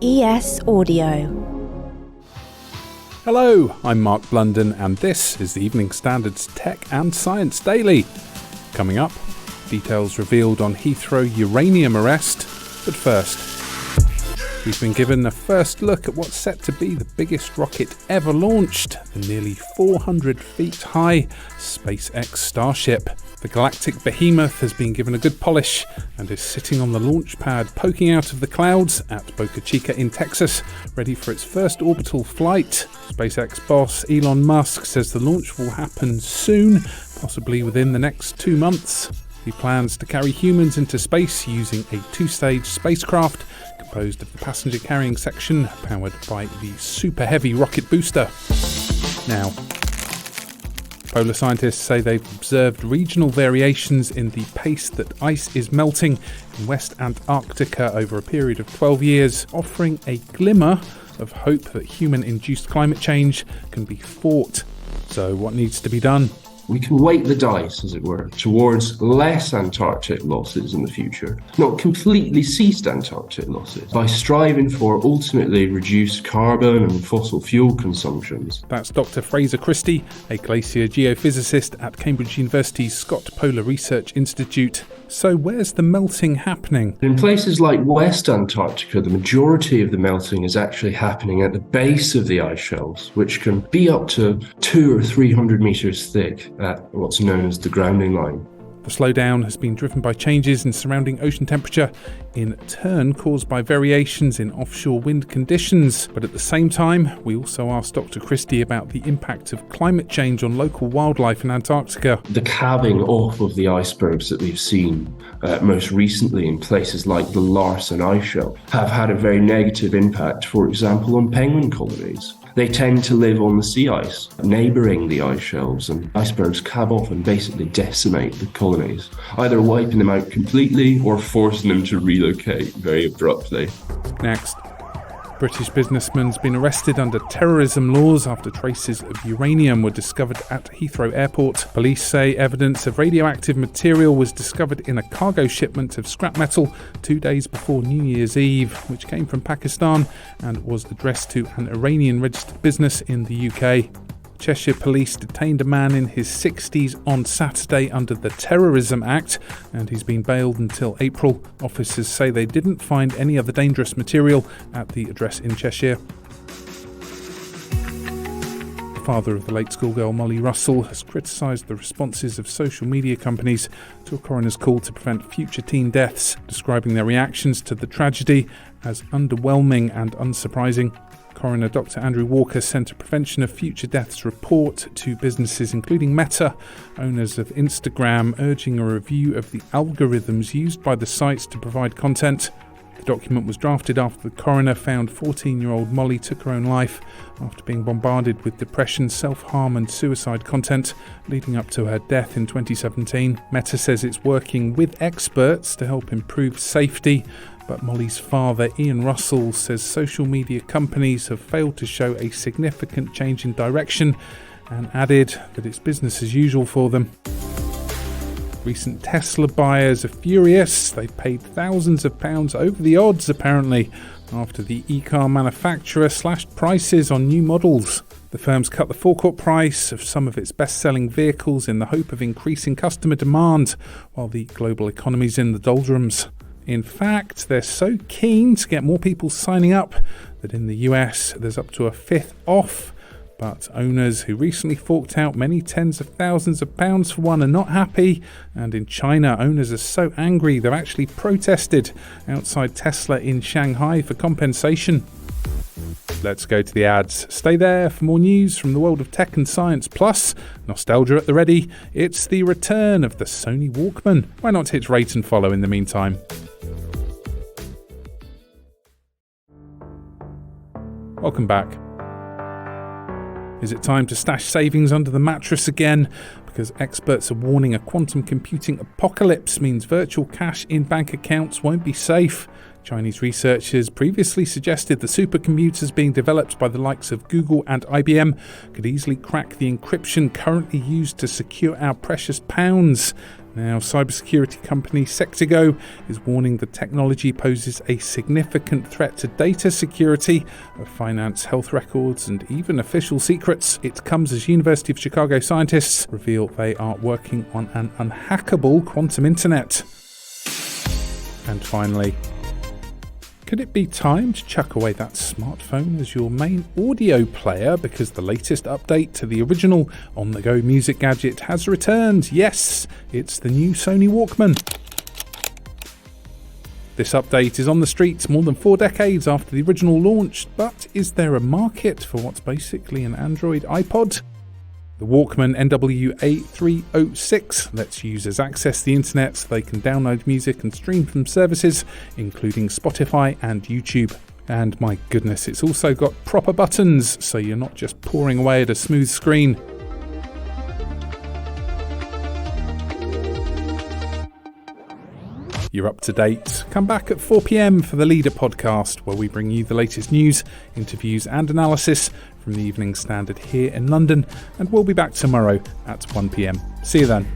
ES Audio. Hello, I'm Mark Blunden and this is the Evening Standard's Tech and Science Daily. Coming up, details revealed on Heathrow uranium arrest. But first, we've been given a first look at what's set to be the biggest rocket ever launched, the nearly 400 feet high SpaceX Starship. The galactic behemoth has been given a good polish and is sitting on the launch pad poking out of the clouds at Boca Chica in Texas, ready for its first orbital flight. SpaceX boss Elon Musk says the launch will happen soon, possibly within the next 2 months. He plans to carry humans into space using a 2-stage spacecraft composed of the passenger-carrying section powered by the super heavy rocket booster. Now, polar scientists say they've observed regional variations in the pace that ice is melting in West Antarctica over a period of 12 years, offering a glimmer of hope that human-induced climate change can be fought. So what needs to be done? We can weight the dice, as it were, towards less Antarctic losses in the future, not completely ceased Antarctic losses, by striving for ultimately reduced carbon and fossil fuel consumptions. That's Dr Frazer Christie, a glacier geophysicist at Cambridge University's Scott Polar Research Institute. So where's the melting happening? In places like West Antarctica, the majority of the melting is actually happening at the base of the ice shelves, which can be up to 200 or 300 meters thick at what's known as the grounding line. The slowdown has been driven by changes in surrounding ocean temperature, in turn caused by variations in offshore wind conditions. But at the same time, we also asked Dr. Christie about the impact of climate change on local wildlife in Antarctica. The calving off of the icebergs that we've seen most recently in places like the Larsen ice shelf have had a very negative impact, for example, on penguin colonies. They tend to live on the sea ice, neighbouring the ice shelves, and icebergs calve off and basically decimate the colonies, either wiping them out completely or forcing them to relocate very abruptly. Next, British businessman's been arrested under terrorism laws after traces of uranium were discovered at Heathrow Airport. Police say evidence of radioactive material was discovered in a cargo shipment of scrap metal 2 days before New Year's Eve, which came from Pakistan and was addressed to an Iranian-registered business in the UK. Cheshire Police detained a man in his 60s on Saturday under the Terrorism Act, and he's been bailed until April. Officers say they didn't find any other dangerous material at the address in Cheshire. The father of the late schoolgirl Molly Russell has criticised the responses of social media companies to a coroner's call to prevent future teen deaths, describing their reactions to the tragedy as underwhelming and unsurprising. Coroner Dr Andrew Walker sent a Prevention of Future Deaths report to businesses including Meta, owners of Instagram, urging a review of the algorithms used by the sites to provide content. The document was drafted after the coroner found 14-year-old Molly took her own life after being bombarded with depression, self-harm and suicide content leading up to her death in 2017. Meta says it's working with experts to help improve safety, but Molly's father, Ian Russell, says social media companies have failed to show a significant change in direction and added that it's business as usual for them. Recent Tesla buyers are furious. They've paid thousands of pounds over the odds, apparently, after the e-car manufacturer slashed prices on new models. The firm's cut the forecourt price of some of its best-selling vehicles in the hope of increasing customer demand, while the global economy's in the doldrums. In fact, they're so keen to get more people signing up that in the US there's up to a fifth off. But owners who recently forked out many tens of thousands of pounds for one are not happy. And in China, owners are so angry they've actually protested outside Tesla in Shanghai for compensation. Let's go to the ads. Stay there for more news from the world of tech and science, plus nostalgia at the ready. It's the return of the Sony Walkman. Why not hit rate and follow in the meantime? Welcome back. Is it time to stash savings under the mattress again? Because experts are warning a quantum computing apocalypse means virtual cash in bank accounts won't be safe. Chinese researchers previously suggested the supercomputers being developed by the likes of Google and IBM could easily crack the encryption currently used to secure our precious pounds. Now, cybersecurity company Sectigo is warning the technology poses a significant threat to data security of finance, health records, and even official secrets. It comes as University of Chicago scientists reveal they are working on an unhackable quantum internet. And finally, could it be time to chuck away that smartphone as your main audio player because the latest update to the original on-the-go music gadget has returned? Yes, it's the new Sony Walkman. This update is on the streets more than 4 decades after the original launched, but is there a market for what's basically an Android iPod? The Walkman NWA306 lets users access the internet so they can download music and stream from services, including Spotify and YouTube. And my goodness, it's also got proper buttons, so you're not just pouring away at a smooth screen. You're up to date. Come back at 4 p.m. for the Leader podcast, where we bring you the latest news, interviews and analysis from the Evening Standard here in London, and we'll be back tomorrow at 1 p.m. See you then.